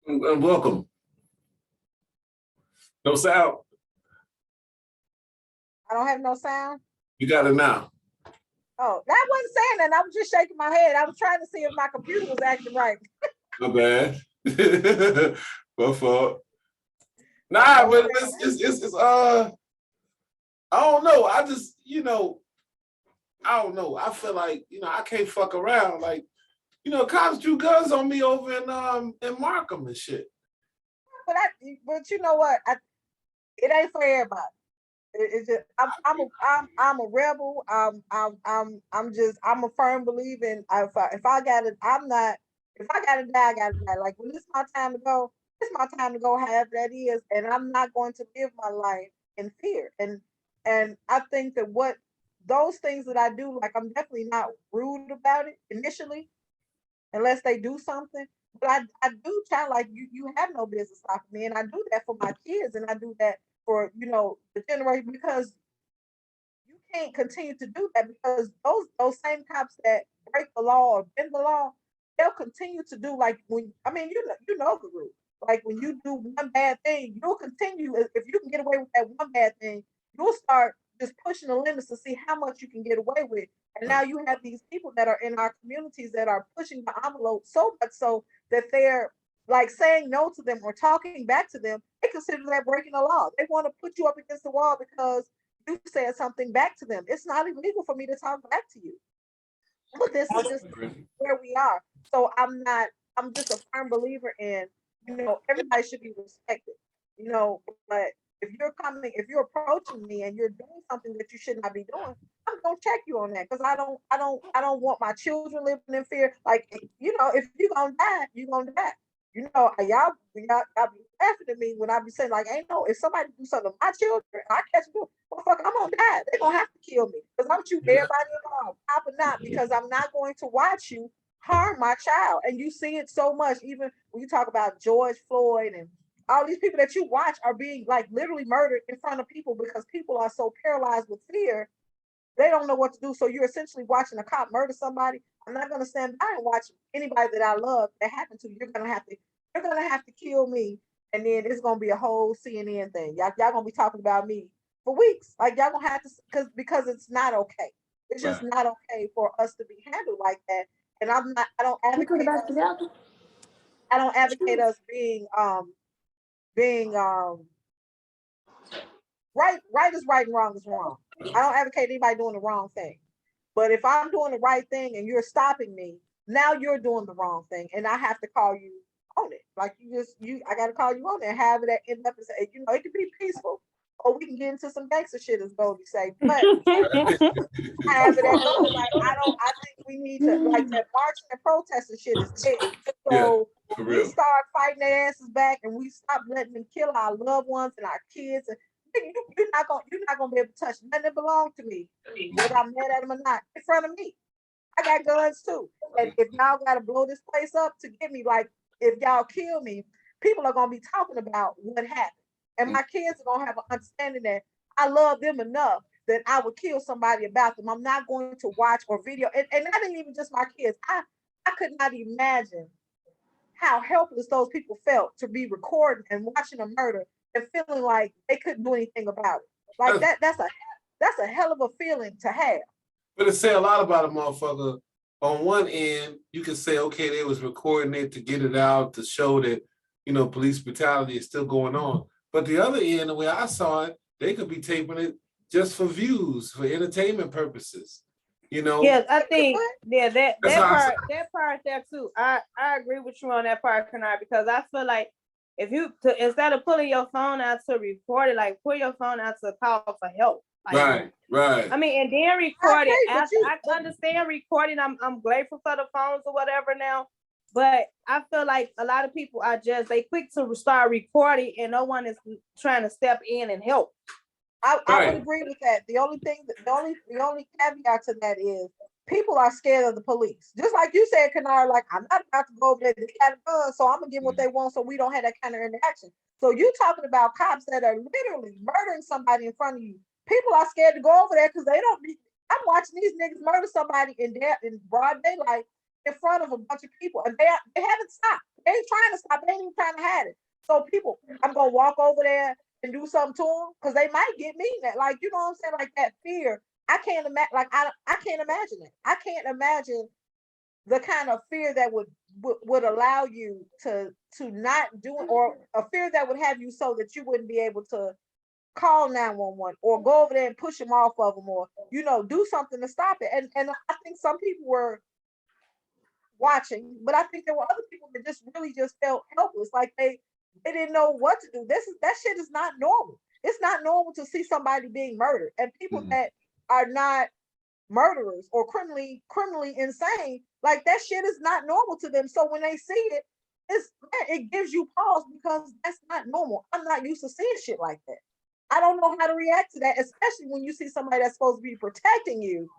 And welcome. No sound. I don't have no sound. You got it now. Oh, that wasn't saying that. I was just shaking my head. I was trying to see if my computer was acting right. Not bad. My fault. Nah, but it's I don't know. I just, I don't know. I feel like, I can't fuck around. Like, cops drew guns on me over in Markham and shit. But you know what? It ain't for everybody. It's just I'm a rebel. I'm a firm believer in if I gotta die, I gotta die. Like when it's my time to go, it's my time to go. However that is, and I'm not going to live my life in fear. And I think that what those things that I do, like I'm definitely not rude about it initially, unless they do something. But I do try like you have no business stopping me, and I do that for my kids, and I do that for the generation because you can't continue to do that because those same cops that break the law or bend the law, they'll continue to do like when you know the rule. Like when you do one bad thing, you'll continue if you can get away with that one bad thing, you'll start just pushing the limits to see how much you can get away with. And now you have these people that are in our communities that are pushing the envelope so much so that they're like saying no to them or talking back to them, they consider that breaking the law. They want to put you up against the wall because you said something back to them. It's not illegal for me to talk back to you. But this is just where we are. So I'm just a firm believer in, everybody should be respected. But if you're approaching me and you're doing something that you should not be doing, I'm gonna check you on that because I don't want my children living in fear. Like, if you're gonna die, you're gonna die. Y'all be laughing at me when I be saying like, ain't no, if somebody do something to my children, I catch them, well, fuck, I'm gonna die. They're gonna have to kill me because I'm shooting everybody involved. Pop or not, because I'm not going to watch you harm my child. And you see it so much, even when you talk about George Floyd and all these people that you watch are being like literally murdered in front of people because people are so paralyzed with fear, they don't know what to do. So you're essentially watching a cop murder somebody. I'm not gonna stand by and watch anybody that I love that happened to. You're gonna have to kill me, and then it's gonna be a whole CNN thing. Y'all gonna be talking about me for weeks. Like y'all gonna have to because it's not okay. It's just not okay for us to be handled like that. And I don't advocate us being right is right and wrong is wrong. I don't advocate anybody doing the wrong thing. But if I'm doing the right thing and you're stopping me, now you're doing the wrong thing, and I have to call you on it. Like I got to call you on it and have it end up and say, it can be peaceful, or we can get into some gangster shit, as Goldie say. But have it at go. Like I think we need to like that marching and protesting shit is dead. So we start fighting their asses back, and we stop letting them kill our loved ones and our kids. And you're not gonna be able to touch nothing that belongs to me, whether I'm mad at them or not, in front of me. I got guns too. And if y'all gotta blow this place up to get me, like if y'all kill me, people are gonna be talking about what happened. And my kids are gonna have an understanding that I love them enough that I would kill somebody about them. I'm not going to watch or video. And that ain't even just my kids. I could not imagine how helpless those people felt to be recording and watching a murder and feeling like they couldn't do anything about it. Like that's a hell of a feeling to have. But it say a lot about a motherfucker. On one end, you can say, okay, they was recording it to get it out, to show that, police brutality is still going on. But the other end, the way I saw it, they could be taping it just for views, for entertainment purposes. Yes, I think that part there too. I agree with you on that part, Kennard, because I feel like if you instead of pulling your phone out to record it, like pull your phone out to call for help. Like, right. I mean, and then record it. I understand recording. I'm grateful for the phones or whatever now, but I feel like a lot of people are they quick to start recording, and no one is trying to step in and help. I would agree with that. The only caveat to that is people are scared of the police. Just like you said, Kennard, like I'm not about to go over there. They got a gun, so I'm gonna get what they want, so we don't have that kind of interaction. So you talking about cops that are literally murdering somebody in front of you. People are scared to go over there because they don't. I'm watching these niggas murder somebody in broad daylight in front of a bunch of people, and they haven't stopped. They ain't trying to stop. They ain't even trying to have it. So people, I'm gonna walk over there and do something to them because they might get me. That, like, you know what I'm saying? Like that fear. I can't imagine. Like I can't imagine it. I can't imagine the kind of fear that would allow you to not do it, or a fear that would have you so that you wouldn't be able to call 911 or go over there and push them off of them, or do something to stop it. And I think some people were watching, but I think there were other people that just really just felt helpless, like they didn't know what to do. That shit is not normal. It's not normal to see somebody being murdered, and people that are not murderers or criminally insane, like that shit is not normal to them. So when they see it, it gives you pause because that's not normal. I'm not used to seeing shit like that. I don't know how to react to that, especially when you see somebody that's supposed to be protecting you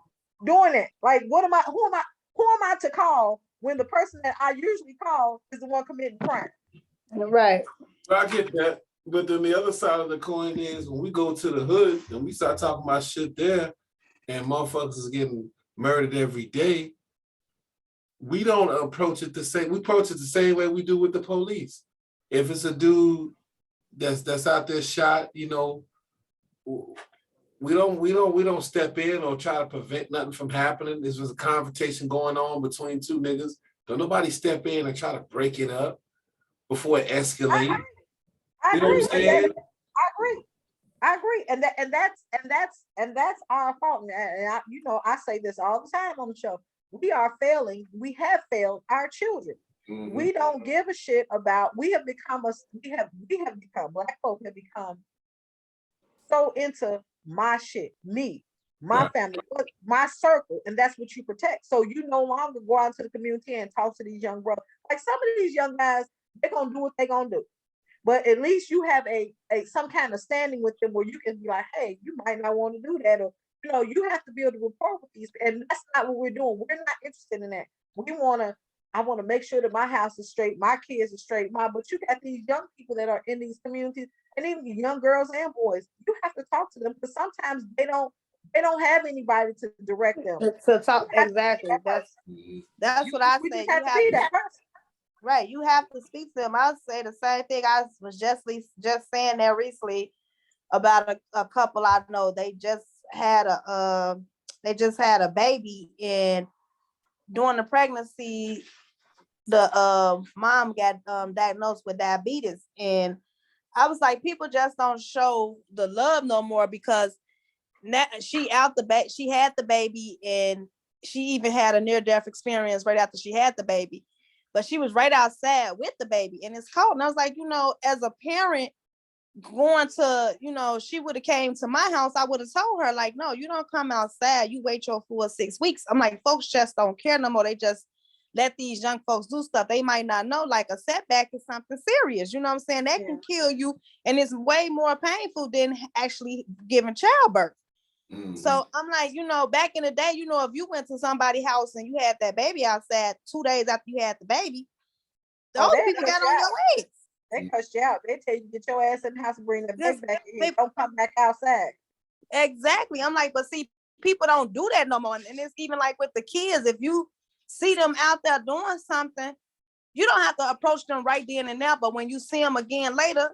doing it. Like, who am I to call when the person that I usually call is the one committing crime? Right. I get that. But then the other side of the coin is when we go to the hood and we start talking about shit there and motherfuckers is getting murdered every day, we don't approach it the same. We approach it the same way we do with the police. If it's a dude that's out there shot, we don't step in or try to prevent nothing from happening. This was a confrontation going on between two niggas. Don't nobody step in and try to break it up before it escalates. I You know what I'm saying? I agree, and that's our fault. And I say this all the time on the show. We are failing. We have failed our children. Mm-hmm. We don't give a shit about. We have become Black folk have become so into my shit, me, my family, my circle, and that's what you protect. So you no longer go out to the community and talk to these young brothers. Like some of these young guys, they're gonna do what they're gonna do. But at least you have a some kind of standing with them where you can be like, hey, you might not want to do that, or you have to build a rapport with these, and that's not what we're doing. We're not interested in that. I want to make sure that my house is straight, my kids are straight, but you got these young people that are in these communities, and even young girls and boys. You have to talk to them because sometimes they don't have anybody to direct them. To talk exactly. That's what I say. You have to be that person. Right, you have to speak to them. I'll say the same thing. I was just saying that recently about a couple I know. They just had a baby, and during the pregnancy, the mom got diagnosed with diabetes, and I was like, people just don't show the love no more because now she had the baby, and she even had a near-death experience right after she had the baby. But she was right outside with the baby, and it's cold. And I was like, as a parent going to, she would have came to my house. I would have told her, like, no, you don't come outside. You wait your full 6 weeks. I'm like, folks just don't care no more. They just let these young folks do stuff. They might not know, like a setback is something serious. You know what I'm saying? That can kill you. And it's way more painful than actually giving childbirth. Mm-hmm. So I'm like, back in the day, if you went to somebody's house and you had that baby outside 2 days after you had the baby, those people got on your ass. They cuss you out. They tell you get your ass in the house and bring the baby back in. Don't come back outside. Exactly. I'm like, but see, people don't do that no more. And it's even like with the kids, if you see them out there doing something, you don't have to approach them right then and there. But when you see them again later,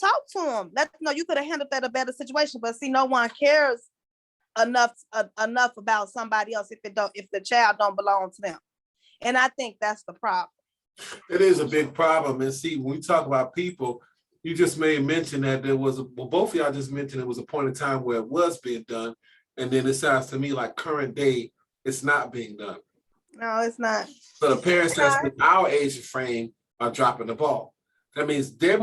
talk to them. Let them know you could have handled that a better situation. But see, no one cares enough about somebody else if the child don't belong to them. And I think that's the problem. It is a big problem. And see, when we talk about people, you just made mention that both of y'all just mentioned it was a point in time where it was being done. And then it sounds to me like current day, it's not being done. No, it's not. So the parents that's in our age frame are dropping the ball. That means their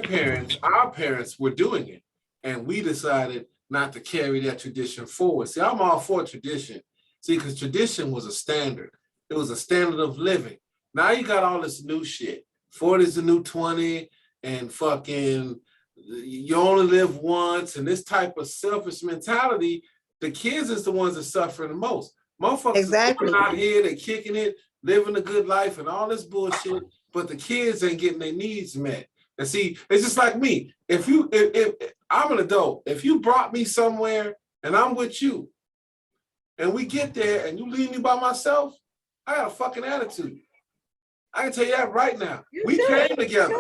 parents, our parents were doing it. And we decided not to carry that tradition forward. See, I'm all for tradition. See, because tradition was a standard. It was a standard of living. Now you got all this new shit. 40 is the new 20, and fucking you only live once, and this type of selfish mentality, the kids is the ones that suffer the most. Motherfuckers are out here, they kicking it, living a good life and all this bullshit, but the kids ain't getting their needs met. And see, it's just like me. If I'm an adult, if you brought me somewhere and I'm with you, and we get there and you leave me by myself, I got a fucking attitude. I can tell you that right now. We should. came together.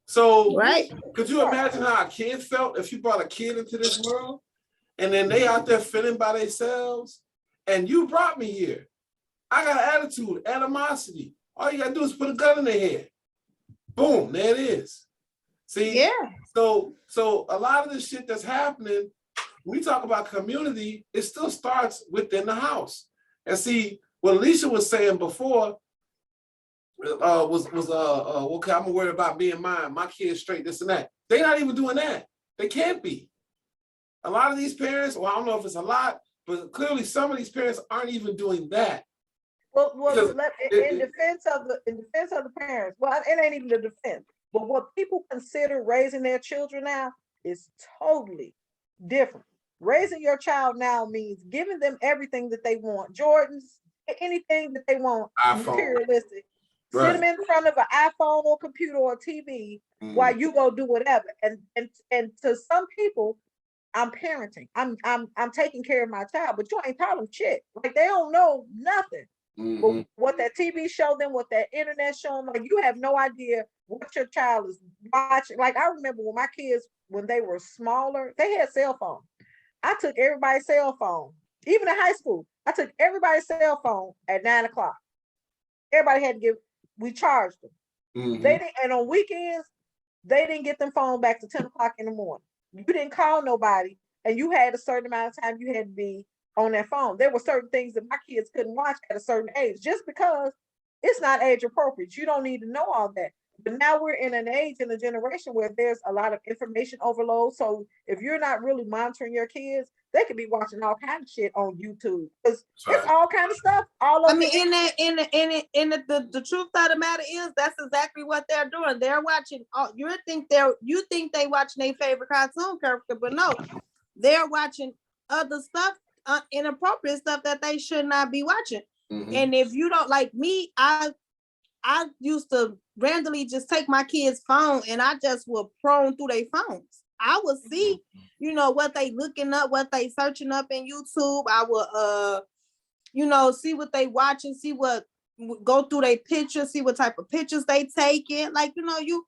So Right. could you imagine how a kid felt if you brought a kid into this world and then they out there feeling by themselves and you brought me here? I got attitude, animosity. All you gotta do is put a gun in their head. Boom, there it is. See? Yeah. So a lot of this shit that's happening, we talk about community, it still starts within the house. And see, what Alicia was saying before okay, I'm worried about being mine, my kids straight, this and that. They're not even doing that. They can't be. A lot of these parents, well, I don't know if it's a lot, but clearly some of these parents aren't even doing that. Well, in defense of the parents, well, it ain't even the defense. But what people consider raising their children now is totally different. Raising your child now means giving them everything that they want, Jordans, anything that they want, materialistic. Sit them in front of an iPhone or computer or TV while you go do whatever. And to some people, I'm parenting. I'm taking care of my child, but you ain't taught them shit. Like they don't know nothing. But what that TV show them, what that internet show them, like you have no idea what your child is watching. Like I remember when my kids, when they were smaller, they had cell phones. I took everybody's cell phone, even in high school. I took everybody's cell phone at 9 o'clock. Everybody had to give. We charged them. They didn't, and on weekends, they didn't get them phone back to 10 o'clock in the morning. You didn't call nobody, and you had a certain amount of time you had to be on that phone. There were certain things that my kids couldn't watch at a certain age, just because it's not age appropriate. You don't need to know all that. But now we're in an age, in a generation where there's a lot of information overload. So if you're not really monitoring your kids, they could be watching all kinds of shit on YouTube. Because it's all kind of stuff. I mean, the truth of the matter is that's exactly what they're doing. They're watching. You think they watching their favorite cartoon character, but no, they're watching other stuff, inappropriate stuff that they should not be watching. And if you don't, like me, I used to randomly just take my kids' phone and I just would prone through their phones. I would see, what they looking up, what they searching up in YouTube. I would, see what they watching, go through their pictures, see what type of pictures they taking. Like, you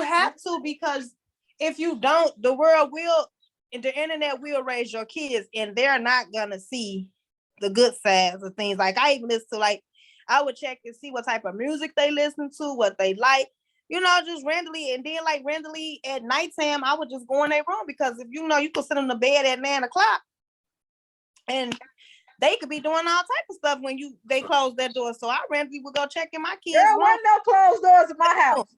have to, because if you don't, the internet will raise your kids and they're not gonna see the good sides of things. Like I even listen to, I would check and see what type of music they listen to, what they like, just randomly. And then randomly at nighttime, I would just go in their room, because if you could sit on the bed at 9 o'clock and they could be doing all type of stuff when they close their door. So I randomly would go check in my kids' room. There weren't no closed doors in my house.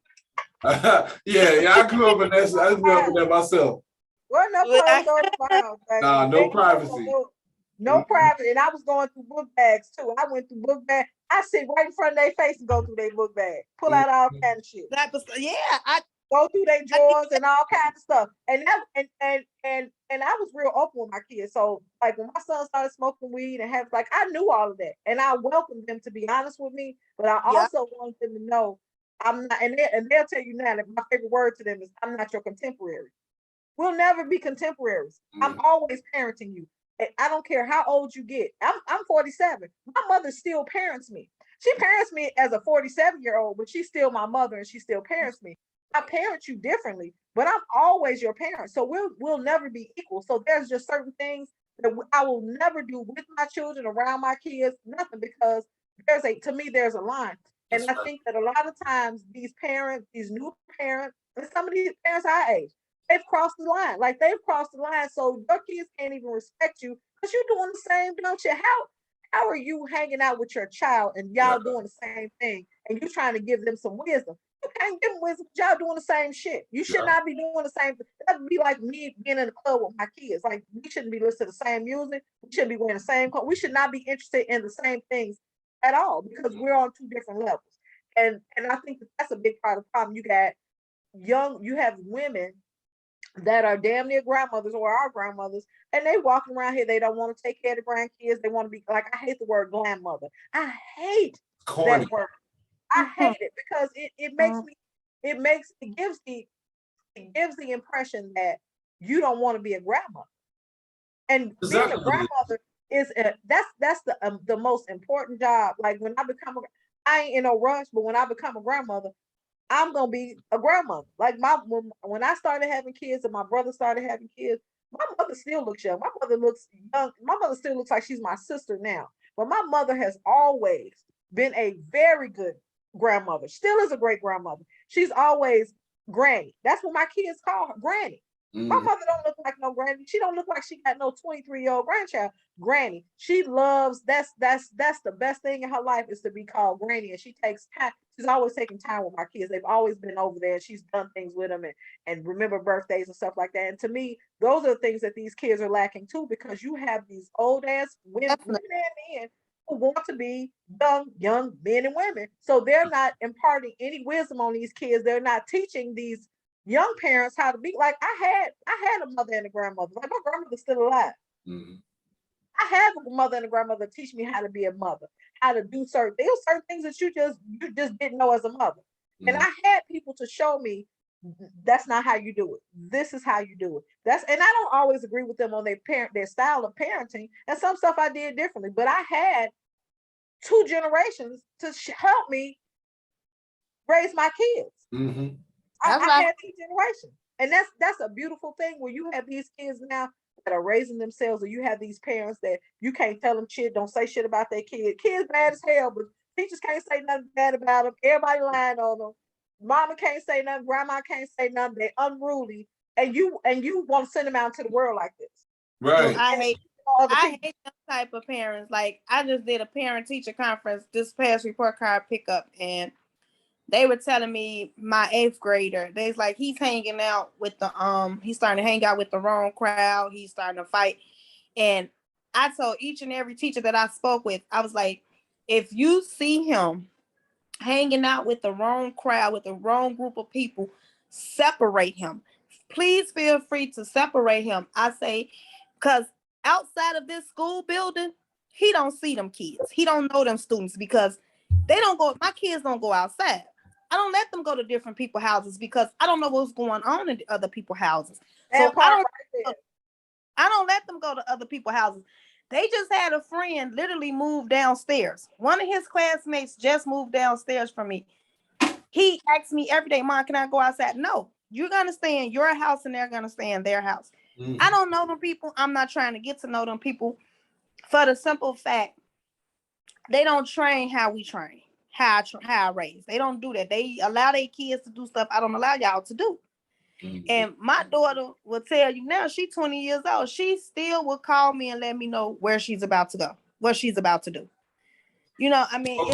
Yeah, I grew up in that. I grew up in that myself. Wasn't no closed doors in my house. Nah, no privacy. No privacy. And I was going through book bags too. I went through book bags. I sit right in front of their face and go through their book bag. Pull out all kind of shit. I go through their drawers and all kinds of stuff. And I was real open with my kids. So like when my son started smoking weed and I knew all of that. And I welcomed them to be honest with me, but I also wanted them to know I'm not, and they'll tell you now that my favorite word to them is I'm not your contemporary. We'll never be contemporaries. I'm always parenting you. And I don't care how old you get. I'm 47. My mother still parents me. She parents me as a 47-year-old, but she's still my mother and she still parents me. I parent you differently, but I'm always your parent. So we'll never be equal. So there's just certain things that I will never do with my children, around my kids, nothing, because to me there's a line. And I think that a lot of times these new parents, and some of these parents our age, they've crossed the line. Like they've crossed the line, so your kids can't even respect you because you're doing the same, don't you? How are you hanging out with your child and y'all doing the same thing and you trying to give them some wisdom? You can't give them wisdom. Y'all doing the same shit. You should not be doing the same thing. That would be like me being in the club with my kids. Like we shouldn't be listening to the same music. We shouldn't be wearing the same clothes. We should not be interested in the same things at all because we're on two different levels. And I think that's a big part of the problem. You have women that are damn near grandmothers or our grandmothers, and they walking around here, they don't want to take care of the grandkids. They want to be like, I hate the word grandmother. I hate that word. I hate it because it gives the impression that you don't want to be a grandmother. And being a grandmother is that's the most important job. Like when I become I ain't in no rush, but when I become a grandmother, I'm gonna be a grandmother. Like when I started having kids and my brother started having kids, my mother still looks young. My mother looks young. My mother still looks like she's my sister now. But my mother has always been a very good grandmother. Still is a great grandmother. She's always granny. That's what my kids call her, granny. My mother don't look like no granny. She don't look like she got no 23-year-old grandchild. Granny. She loves that's the best thing in her life is to be called granny. And she takes time. She's always taking time with my kids. They've always been over there and she's done things with them and remember birthdays and stuff like that. And to me, those are the things that these kids are lacking too, because you have these old ass women and men who want to be young men and women. So they're not imparting any wisdom on these kids. They're not teaching these young parents how to be. Like I had a mother and a grandmother. Like my grandmother's still alive. Mm-hmm. I have a mother and a grandmother teach me how to be a mother, how to do certain things that you just didn't know as a mother. Mm-hmm. And I had people to show me that's not how you do it. This is how you do it. And I don't always agree with them on their style of parenting. And some stuff I did differently, but I had 2 generations to help me raise my kids. Mm-hmm. I had 2 generations. And that's a beautiful thing where you have these kids now that are raising themselves, or you have these parents that you can't tell them shit, don't say shit about their kids. Kids bad as hell, but teachers can't say nothing bad about them. Everybody lying on them. Mama can't say nothing, grandma can't say nothing. They're unruly. And you want to send them out into the world like this. Right. I hate them type of parents. Like I just did a parent teacher conference this past report card pickup, and they were telling me my 8th grader, they's like, he's hanging out with he's starting to hang out with the wrong crowd. He's starting to fight. And I told each and every teacher that I spoke with, I was like, if you see him hanging out with the wrong crowd, with the wrong group of people, separate him. Please feel free to separate him. I say, because outside of this school building, he don't see them kids. He don't know them students because my kids don't go outside. I don't let them go to different people's houses because I don't know what's going on in other people's houses. So I don't let them go to other people's houses. They just had a friend literally move downstairs. One of his classmates just moved downstairs from me. He asks me every day, Mom, can I go outside? No, you're going to stay in your house and they're going to stay in their house. Mm-hmm. I don't know them people. I'm not trying to get to know them people for the simple fact they don't train how we train. How I raise. They don't do that. They allow their kids to do stuff I don't allow y'all to do. Mm-hmm. And my daughter will tell you now, she's 20 years old. She still will call me and let me know where she's about to go, what she's about to do. You know, I mean,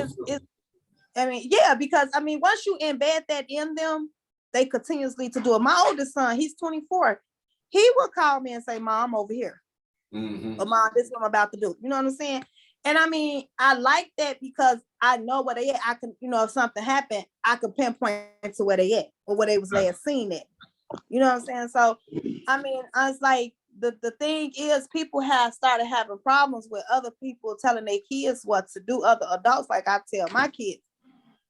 because I mean, once you embed that in them, they continuously to do it. My oldest son, he's 24. He will call me and say, Mom, I'm over here. Mm-hmm. Or Mom, this is what I'm about to do. You know what I'm saying? And I mean, I like that because I know where they at. I can, if something happened, I can pinpoint to where they at or where they was last seen at. You know what I'm saying? So, I mean, I was like, the thing is, people have started having problems with other people telling their kids what to do, other adults. Like I tell my kids,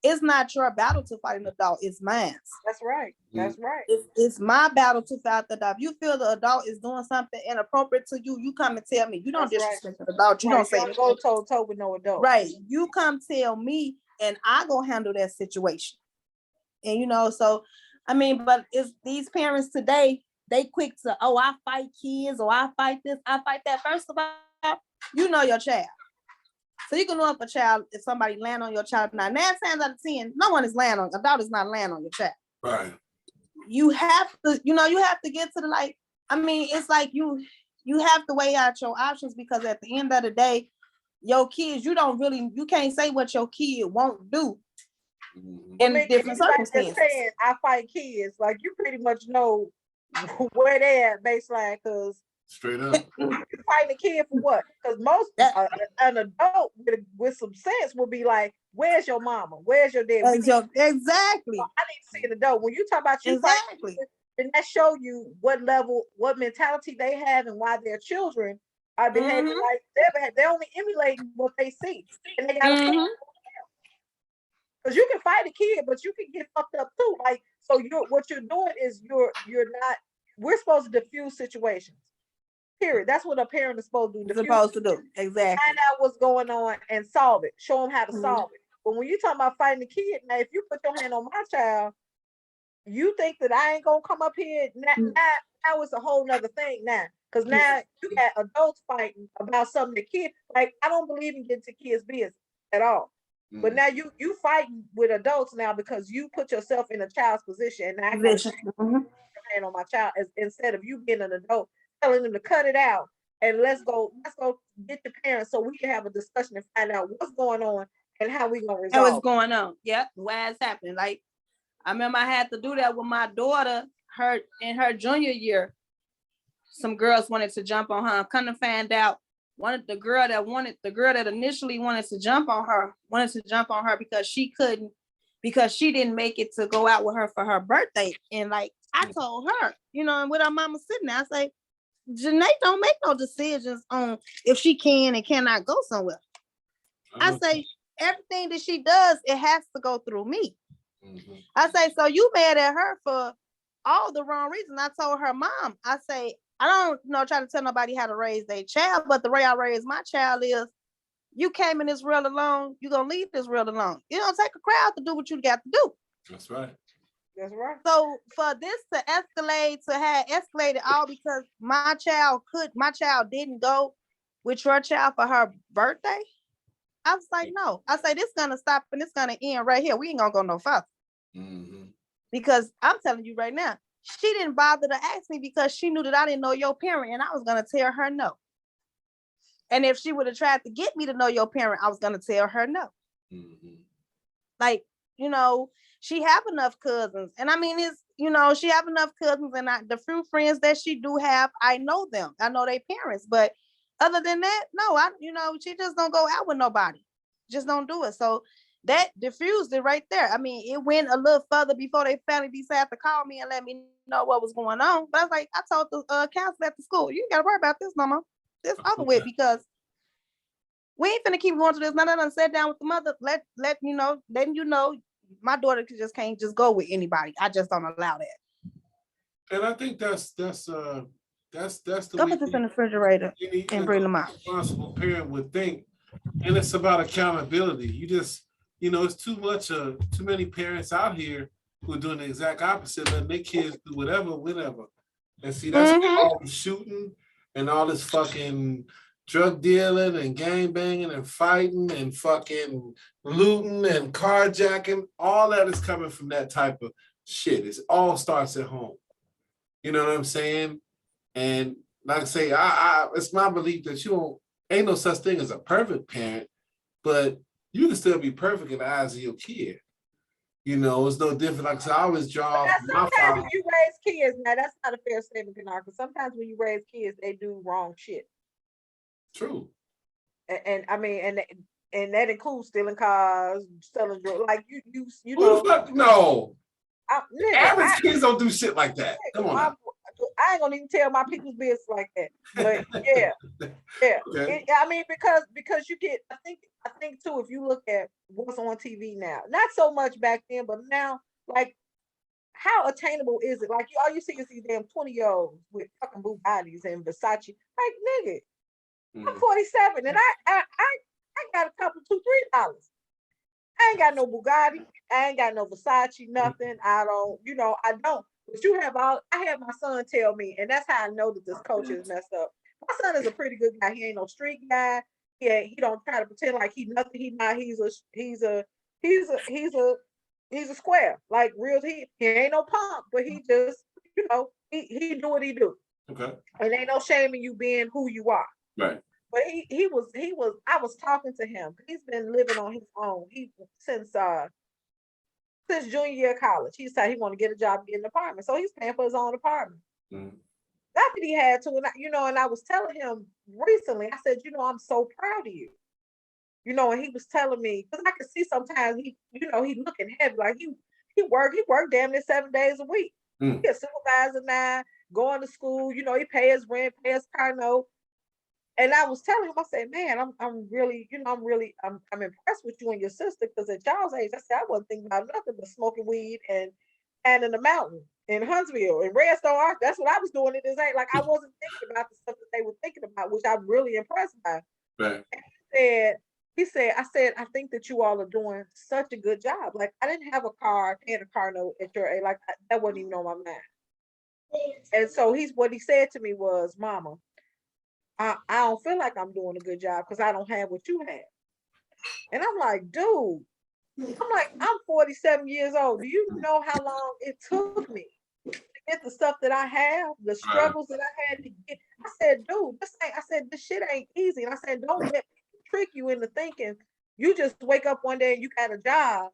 it's not your battle to fight an adult, it's mine. That's right. That's right. It's my battle to fight the adult. If you feel the adult is doing something inappropriate to you, you come and tell me. You don't disrespect the adult. You don't say go toe with no adult. Right. You come tell me and I go handle that situation. And so I mean, but it's these parents today, they quick to, I fight kids, or I fight this, I fight that. First of all, you know your child. So you can know if somebody land on your child. Now, 9 times out of 10, no one is adult is not land on your child. Right. You have to, you have to get to the it's like you have to weigh out your options, because at the end of the day, your kids, you can't say what your kid won't do. In different circumstances. Saying I fight kids, like you pretty much know where they at baseline, because straight up you're fighting a kid for what? Because most an adult with some sense will be like, where's your mama? Where's your dad? Exactly. I need to see an adult. When you talk about you fighting, then that show you what level, what mentality they have, and why their children are behaving like they're only emulating what they see, and they gotta. Because you can fight a kid, but you can get fucked up too. Like, so what you're doing is we're supposed to diffuse situations. Period. That's what a parent is supposed to do. Exactly. Find out what's going on and solve it. Show them how to solve it. But when you talking about fighting the kid, now if you put your hand on my child, you think that I ain't gonna come up here now it's a whole nother thing now. Cause now you got adults fighting about something that kids like. I don't believe in getting to kids' business at all. But now you fighting with adults now because you put yourself in a child's position, and I got to hand on my child instead of you being an adult telling them to cut it out and let's go get the parents so we can have a discussion and find out what's going on and how we gonna resolve. And what's going on? Yep, why it's happening. Like I remember I had to do that with my daughter. In her junior year, some girls wanted to jump on her. Come to find out, the girl that initially wanted to jump on her because she didn't make it to go out with her for her birthday. And like I told her, and with her mama sitting there, I say, Janae don't make no decisions on if she can and cannot go somewhere. I say everything that she does, it has to go through me. Mm-hmm. I say, so you mad at her for all the wrong reasons. I told her mom, I say, I don't try to tell nobody how to raise their child, but the way I raise my child is you came in this world alone, you're gonna leave this world alone. You don't take a crowd to do what you got to do. That's right. That's right. So for this to have escalated all because my child didn't go with your child for her birthday. I was like, no. I say this gonna stop and it's gonna end right here. We ain't gonna go no further. Mm-hmm. Because I'm telling you right now, she didn't bother to ask me because she knew that I didn't know your parent and I was gonna tell her no. And if she would have tried to get me to know your parent, I was gonna tell her no. Mm-hmm. Like, she have enough cousins. And I mean, she have enough cousins and the few friends that she do have, I know them. I know their parents. But other than that, no, she just don't go out with nobody. Just don't do it. So that diffused it right there. I mean, it went a little further before they finally decided to call me and let me know what was going on. But I was like, I told the counselor at the school, you got to worry about this no more. This over with because we ain't finna keep going to this. None of them sat down with the mother. Letting you know, my daughter can't just go with anybody. I just don't allow that. And I think that's the go put this in the refrigerator and bring them out. Responsible parent would think, and it's about accountability. You just, it's too many parents out here who are doing the exact opposite, letting their kids do whatever, whenever. And see, that's all the shooting and all this fucking drug dealing and gang banging and fighting and fucking looting and carjacking. All that is coming from that type of shit. It all starts at home. You know what I'm saying? And like I say, I it's my belief that ain't no such thing as a perfect parent, but you can still be perfect in the eyes of your kid. It's no different. Like I said, I always draw. Sometimes when you raise kids, now that's not a fair statement, Bernard, because sometimes when you raise kids, they do wrong shit. True. And I mean, and that includes stealing cars, selling drugs. Like you Who know. The fuck? No. Average kids don't do shit like that. Come on. I ain't gonna even tell my people's business like that. But yeah. Okay. I mean, because you get, I think too, if you look at what's on TV now, not so much back then, but now, like, how attainable is it? Like, all you see is these damn 20-year-olds with fucking Bugattis and Versace. Like, nigga, I'm 47 and I got a couple $2-3. I ain't got no Bugatti. I ain't got no Versace, nothing. I don't. But I had my son tell me, and that's how I know that this culture is messed up. My son is a pretty good guy. He ain't no street guy. He don't try to pretend like he's nothing. He's not. He's a square. Like real. He ain't no punk, but he just, he do what he do. Okay. And ain't no shame in you being who you are. Right. But he was. I was talking to him. He's been living on his own. Since junior year of college. He said he want to get a job, get an apartment. So he's paying for his own apartment. Mm-hmm. Not that he had to, and I was telling him recently, I said, I'm so proud of you. And he was telling me, because I could see sometimes he looking heavy, like he worked damn near 7 days a week. Mm. He's a supervisor now, going to school, he pay his rent, pay his car note. And I was telling him, I said, man, I'm really impressed with you and your sister, because at y'all's age, I said, I wasn't thinking about nothing but smoking weed and in the mountain in Huntsville and Redstone Arch. That's what I was doing at this age. Like, I wasn't thinking about the stuff that they were thinking about, which I'm really impressed by. Right. And he said, I said, I think that you all are doing such a good job. Like, I didn't have a car, paying a car note at your age. Like, that wasn't even on my mind. And so what he said to me was, Mama, I don't feel like I'm doing a good job because I don't have what you have. And I'm like, dude, I'm 47 years old. Do you know how long it took me to get the stuff that I have, the struggles that I had to get? I said, dude, this shit ain't easy. And I said, don't let people trick you into thinking you just wake up one day and you got a job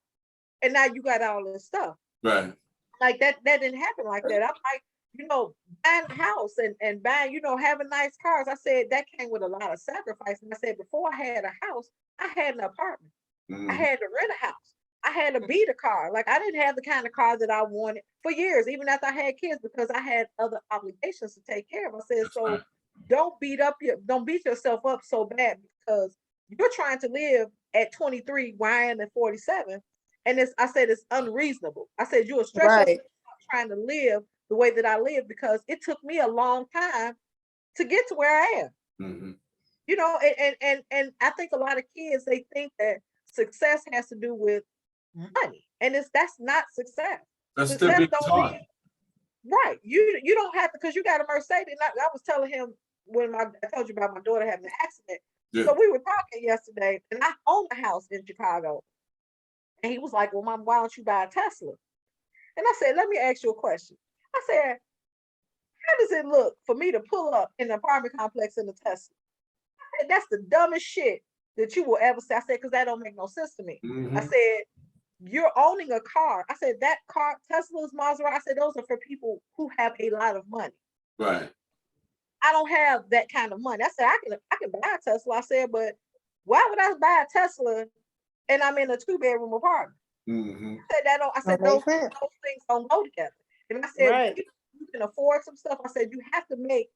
and now you got all this stuff. Right. Like that didn't happen like that. I'm like, buying a house and buying, having nice cars. I said that came with a lot of sacrifice. And I said, before I had a house, I had an apartment. I had to rent a house. I had to beat a car. Like, I didn't have the kind of car that I wanted for years, even after I had kids, because I had other obligations to take care of. I said, so don't beat yourself up so bad because you're trying to live at 23 while I am at 47. And I said, it's unreasonable. I said, you're stressed trying to live the way that I live because it took me a long time to get to where I am. Mm-hmm. And I think a lot of kids, they think that success has to do with money, and that's not success. That's success still being taught. Right. You don't have to, because you got a Mercedes. I was telling him when I told you about my daughter having an accident. Yeah. So we were talking yesterday, and I own a house in Chicago. And he was like, well, Mom, why don't you buy a Tesla? And I said, let me ask you a question. I said, how does it look for me to pull up in an apartment complex in a Tesla? I said, that's the dumbest shit that you will ever say. I said, because that don't make no sense to me. I said, you're owning a car. I said, that car, Tesla's, Maserati, I said, those are for people who have a lot of money. Right. I don't have that kind of money. I said, I can buy a Tesla. I said, but why would I buy a Tesla and I'm in a 2-bedroom apartment? I said, those things don't go together. And I said, you can afford some stuff. I said, you have to make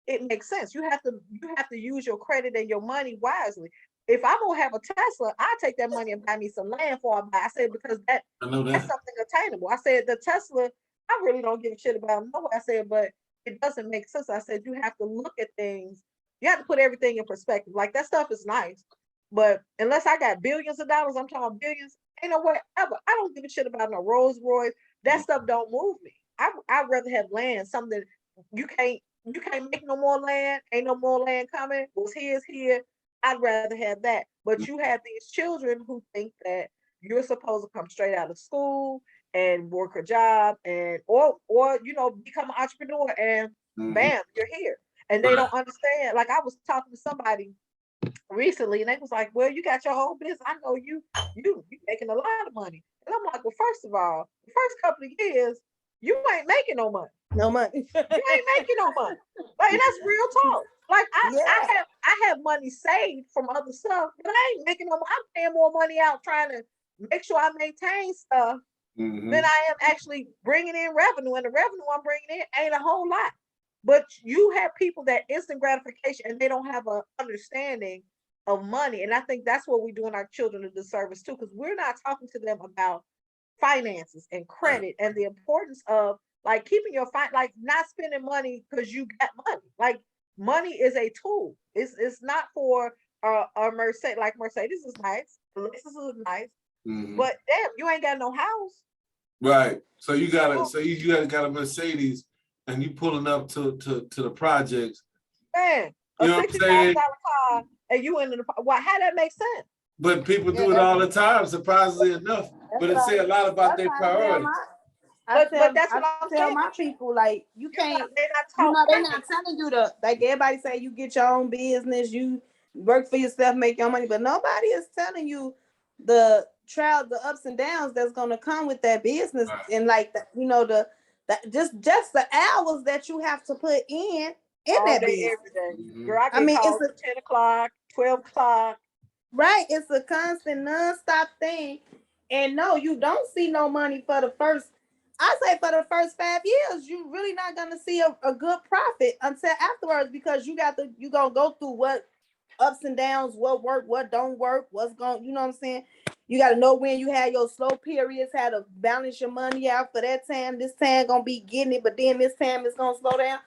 it make sense. You have to use your credit and your money wisely. If I'm gonna have a Tesla, I take that money and buy me some land for I buy. I said, because that's something attainable. I said, the Tesla, I really don't give a shit about no. I said, but it doesn't make sense. I said, you have to look at things. You have to put everything in perspective. Like, that stuff is nice, but unless I got billions of dollars, I'm talking billions, ain't no way ever. I don't give a shit about no Rolls Royce. That stuff don't move me. I'd rather have land, something you can't make no more land. Ain't no more land coming. What's here is here. I'd rather have that. But you have these children who think that you're supposed to come straight out of school and work a job and or become an entrepreneur and bam, you're here. And they don't understand. Like, I was talking to somebody recently and they was like, well, you got your own business. I know you making a lot of money. And I'm like, well, first of all, the first couple of years, you ain't making no money. No money. You ain't making no money. Like, that's real talk. Like, I have money saved from other stuff, but I ain't making no money. I'm paying more money out trying to make sure I maintain stuff than I am actually bringing in revenue. And the revenue I'm bringing in ain't a whole lot. But you have people that instant gratification and they don't have an understanding of money. And I think that's what we're doing our children a disservice too, because we're not talking to them about finances and credit and the importance of like keeping your like not spending money because you got money. Like, money is a tool. It's not for a Mercedes. Like, Mercedes is nice, Lexus is nice, but damn, you ain't got no house. Right. So you got a Mercedes and you pulling up to the projects. Man, a $60,000 car and you in the how that makes sense? But people do it all the time, surprisingly enough. But it say a lot about their priorities. But that's what I'm tell my people, like, you can't, they're not telling you like everybody say you get your own business, you work for yourself, make your money, but nobody is telling you the trials, the ups and downs that's gonna come with that business, and like just the hours that you have to put in all that business. Every day. Girl, I mean, it's 10 o'clock, 12 o'clock. Right, it's a constant, nonstop thing, and no, you don't see no money for the first. I say for the first 5 years, you really not gonna see a good profit until afterwards, because you gonna go through what ups and downs, what work, what don't work, what's going, you know what I'm saying? You gotta know when you have your slow periods, how to balance your money out for that time. This time gonna be getting it, but then this time it's gonna slow down.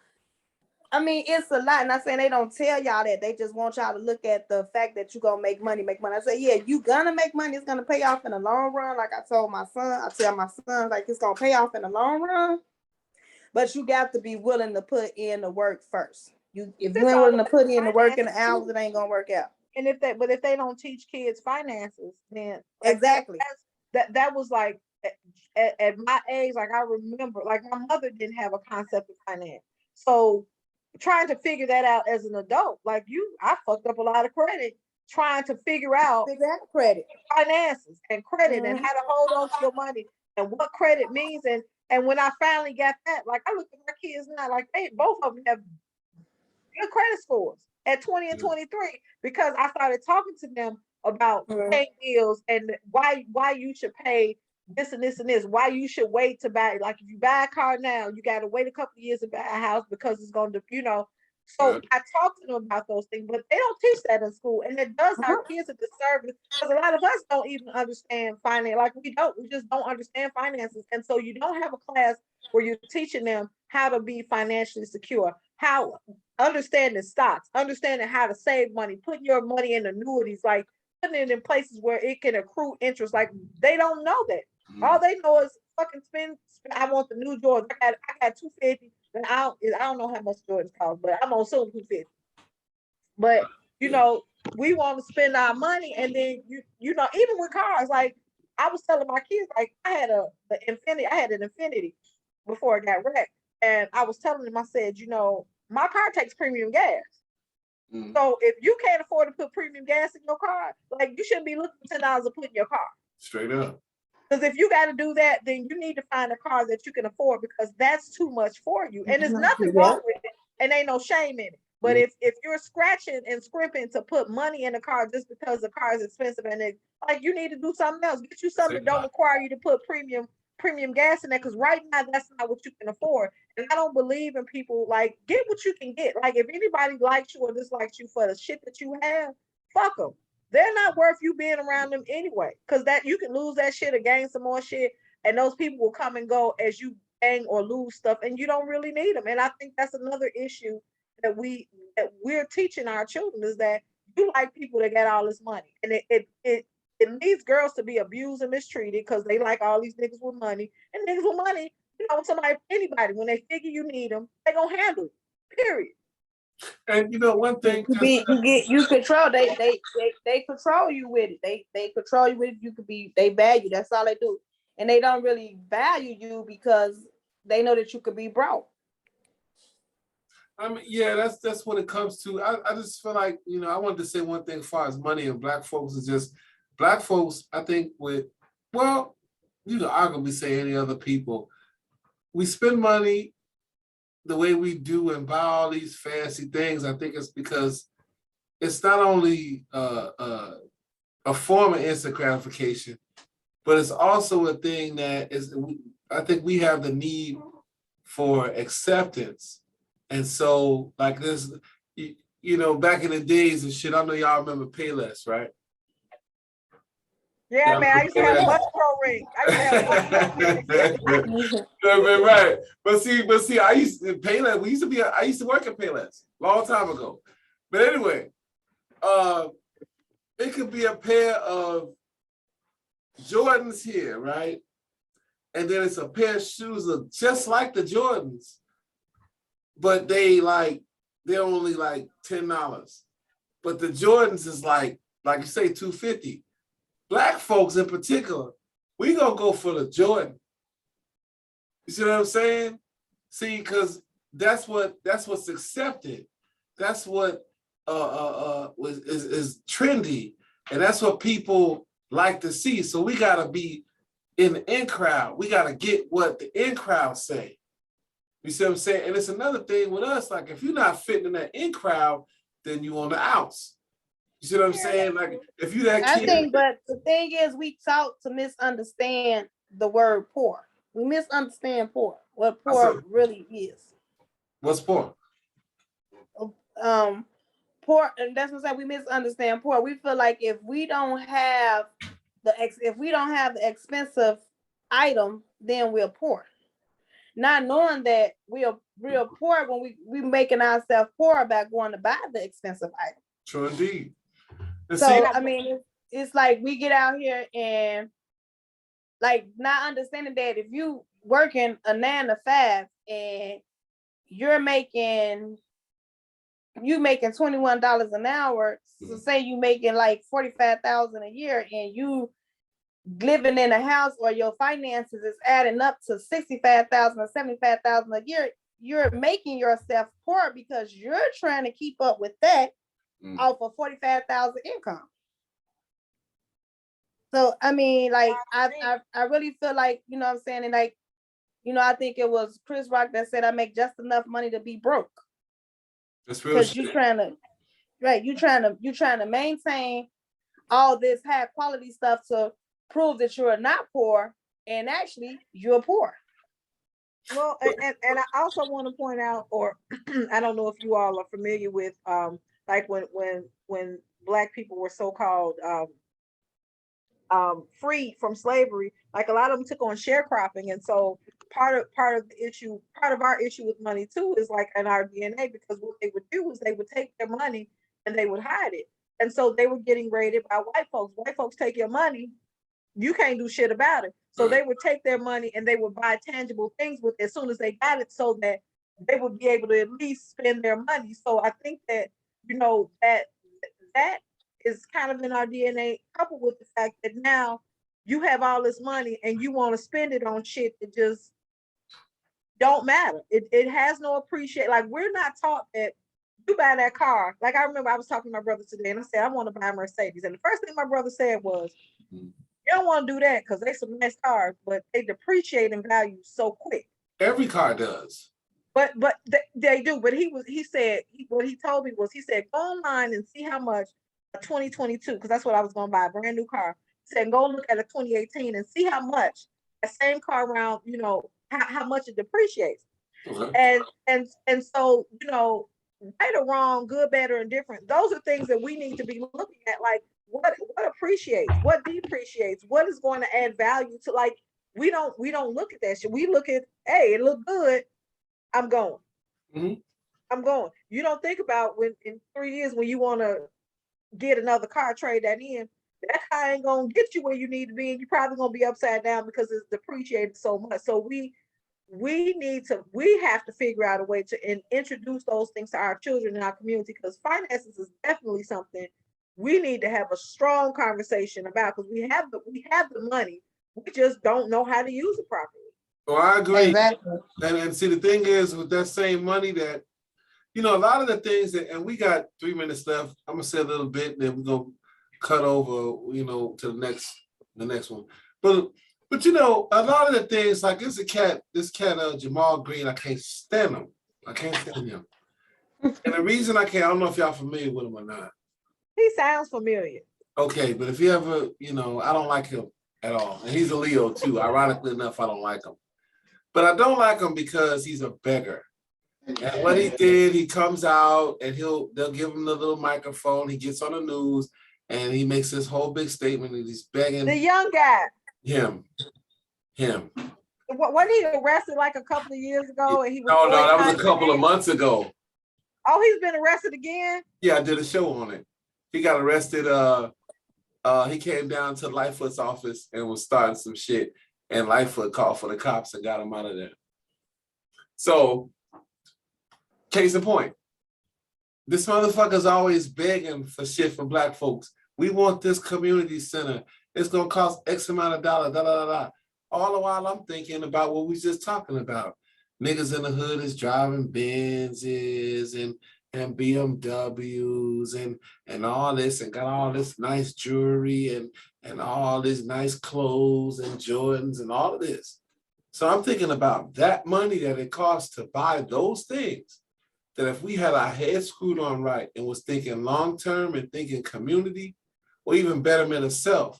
I mean, it's a lot. Not saying they don't tell y'all that. They just want y'all to look at the fact that you're gonna make money, I say, yeah, you gonna make money. It's gonna pay off in the long run. Like I told my son, I tell my son, like it's gonna pay off in the long run. But you got to be willing to put in the work first. If you ain't willing to put in the work and the hours, it ain't gonna work out. And if they don't teach kids finances, then exactly that was like at my age, like I remember, like my mother didn't have a concept of finance. So trying to figure that out as an adult, like I fucked up a lot of credit trying to figure out credit, finances and credit and how to hold on to your money and what credit means. And when I finally got that, like I look at my kids now, like both of them have good credit scores at 20 and 23 because I started talking to them about paying bills and why you should pay this and this and this, why you should wait to buy. Like if you buy a car now, you got to wait a couple of years to buy a house because it's going to, So I talk to them about those things, but they don't teach that in school, and it does our kids a disservice because a lot of us don't even understand finance. Like we just don't understand finances, and so you don't have a class where you're teaching them how to be financially secure, how understanding stocks, understanding how to save money, putting your money in annuities, like putting it in places where it can accrue interest. Like they don't know that. All they know is fucking spend. I want the new Jordans. I got 250. And I don't know how much Jordans cost, but I'm on assuming 250. But we want to spend our money, and then even with cars, like I was telling my kids, like I had an Infinity before it got wrecked, and I was telling them, I said, my car takes premium gas. So if you can't afford to put premium gas in your car, like you shouldn't be looking for $10 to put in your car. Straight up. Because if you got to do that, then you need to find a car that you can afford because that's too much for you. And there's nothing wrong with it, and ain't no shame in it. But if you're scratching and scrimping to put money in the car just because the car is expensive and you need to do something else. Get you something that don't require you to put premium gas in there, because right now that's not what you can afford. And I don't believe in people get what you can get. Like if anybody likes you or dislikes you for the shit that you have, fuck them. They're not worth you being around them anyway, because that you can lose that shit or gain some more shit, and those people will come and go as you gain or lose stuff, and you don't really need them. And I think that's another issue that we're teaching our children, is that you like people that got all this money, and it leads girls to be abused and mistreated because they like all these niggas with money, and niggas with money, anybody when they figure you need them, they gonna handle it. Period. And one thing you control. They control you with it. They control you with it. You could be. They value. That's all they do, and they don't really value you because they know that you could be broke. I mean, yeah, that's what it comes to. I just feel like I wanted to say one thing as far as money and black folks is just black folks. I think I could be saying any other people. We spend money the way we do and buy all these fancy things. I think it's because it's not only a form of instant gratification, but it's also a thing that I think we have the need for acceptance. And so like this, back in the days and shit, I know y'all remember Payless, right? Yeah, man, I used to have much pro ring. Right. But see, I used to Payless. I used to work at Payless a long time ago. But anyway, it could be a pair of Jordans here, right? And then it's a pair of shoes that just like the Jordans, but they're only like $10. But the Jordans is like you say, $250. Black folks in particular, we gonna go for the Jordan. You see what I'm saying? See, because that's what's accepted. That's what is trendy, and that's what people like to see. So we gotta be in the in crowd. We gotta get what the in crowd say. You see what I'm saying? And it's another thing with us. Like if you're not fitting in that in crowd, then you on the outs. You see what I'm saying? Like if you that kid. But the thing is, we taught to misunderstand the word poor. We misunderstand poor. What poor really is. What's poor? Poor, and that's what I'm saying. We misunderstand poor. We feel like if we don't have the expensive item, then we're poor. Not knowing that real poor when we making ourselves poor about going to buy the expensive item. True indeed. And So see, I mean, it's like we get out here and like not understanding that if you working a 9 to 5 and you're making $21 an hour, so say you making like 45,000 a year, and you living in a house or your finances is adding up to 65,000 or 75,000 a year, you're making yourself poor because you're trying to keep up with that off of 45,000 income. So I mean, like I really feel like, you know what I'm saying, and like, you know, I think it was Chris Rock that said I make just enough money to be broke. that's real Because shit. you're trying to maintain all this high quality stuff to prove that you're not poor, and actually you're poor. Well, and I also want to point out, or I don't know if you all are familiar with, like when Black people were so-called freed from slavery, like a lot of them took on sharecropping, and so part of the issue, part of our issue with money too, is like in our DNA, because what they would do is they would take their money and they would hide it, and so they were getting raided by white folks. White folks take your money, you can't do shit about it. So they would take their money and they would buy tangible things with it as soon as they got it, so that they would be able to at least spend their money. So I think that, you know, that is kind of in our DNA, coupled with the fact that now you have all this money and you want to spend it on shit that just don't matter. It has no appreciation. Like, we're not taught that you buy that car. Like, I remember I was talking to my brother today and I said, I want to buy a Mercedes. And the first thing my brother said was, you don't want to do that because they some nice cars, but they depreciate in value so quick. Every car does. But they do. But he said, what he told me was, he said, go online and see how much a 2022, because that's what I was going to buy, a brand new car. He said, go look at a 2018 and see how much that same car around, you know, how much it depreciates. Okay. And so, you know, right or wrong, good, bad, or indifferent, those are things that we need to be looking at. Like, what appreciates, what depreciates, what is going to add value to, like, we don't look at that shit. We look at, hey, it look good, I'm going. Mm-hmm. I'm going. You don't think about when in 3 years when you want to get another car, trade that in, that car ain't gonna get you where you need to be, and you're probably gonna be upside down because it's depreciated so much. So we have to figure out a way to introduce those things to our children in our community, because finances is definitely something we need to have a strong conversation about, because we have the money, we just don't know how to use it properly. Well, I agree. Exactly. And see, the thing is, with that same money, that, you know, a lot of the things that, and we got 3 minutes left, I'm gonna say a little bit, and then we're gonna cut over, you know, to the next one. But you know, a lot of the things, like this cat, Jamal Green, I can't stand him. I can't stand him. And the reason I can't, I don't know if y'all familiar with him or not. He sounds familiar. Okay, but if you ever, you know, I don't like him at all. And he's a Leo too. Ironically enough, I don't like him. But I don't like him because he's a beggar. And what he did, he comes out and they'll give him the little microphone. He gets on the news and he makes this whole big statement and he's begging. The young guy. Him. Wasn't he arrested like a couple of years ago? And he was no, that was a couple of months ago. Oh, he's been arrested again? Yeah, I did a show on it. He got arrested. He came down to Lightfoot's office and was starting some shit. And Lightfoot called for the cops and got him out of there. So, case in point, this motherfucker's always begging for shit for Black folks. We want this community center. It's gonna cost X amount of dollars, All the while I'm thinking about what we just talking about. Niggas in the hood is driving Benzes and BMWs and all this, and got all this nice jewelry and all this nice clothes and Jordans and all of this. So I'm thinking about that money that it costs to buy those things, that if we had our heads screwed on right and was thinking long-term and thinking community, or even betterment of self,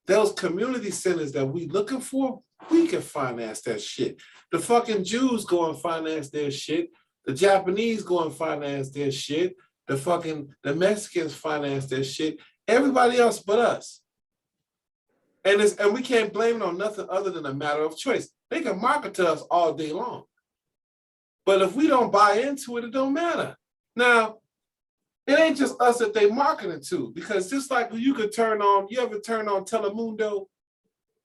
those community centers that we looking for, we can finance that shit. The fucking Jews go and finance their shit. The Japanese go and finance their shit. The Mexicans finance their shit. Everybody else but us. And we can't blame it on nothing other than a matter of choice. They can market to us all day long. But if we don't buy into it, it don't matter. Now, it ain't just us that they marketing to, because just like you could turn on, you ever turn on Telemundo,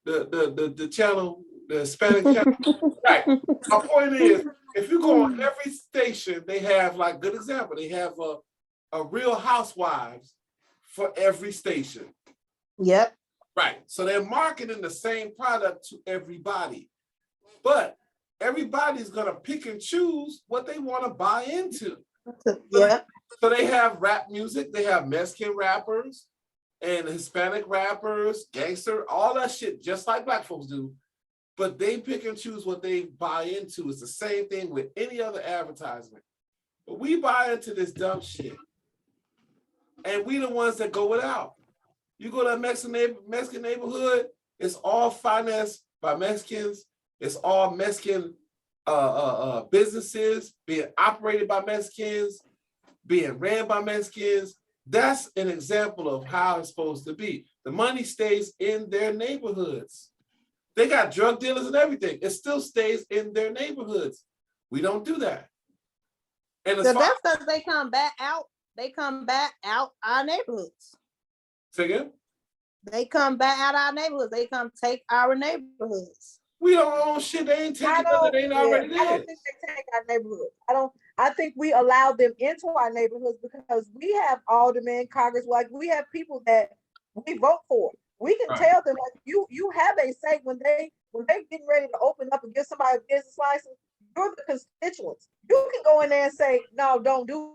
the channel, the Hispanic channel? Right. My point is, if you go on every station, they have, like, good example, they have a Real Housewives for every station. Yep. Right. So they're marketing the same product to everybody. But everybody's gonna pick and choose what they want to buy into. Yeah. So they have rap music, they have Mexican rappers and Hispanic rappers, gangster, all that shit, just like black folks do. But they pick and choose what they buy into. It's the same thing with any other advertisement. But we buy into this dumb shit. And we the ones that go without. You go to a Mexican neighborhood, it's all financed by Mexicans. It's all Mexican businesses being operated by Mexicans, being ran by Mexicans. That's an example of how it's supposed to be. The money stays in their neighborhoods. They got drug dealers and everything. It still stays in their neighborhoods. We don't do that. And So that's because they come back out. They come back out our neighborhoods. Say again? They come back out our neighborhoods. They come take our neighborhoods. We don't own shit. They ain't taking it. They ain't already there. I don't think they take our neighborhoods. I think we allow them into our neighborhoods because we have aldermen, Congress, like we have people that we vote for. We can tell them, like, you have a say when they getting ready to open up and give somebody a business license. You're the constituents. You can go in there and say, no, don't do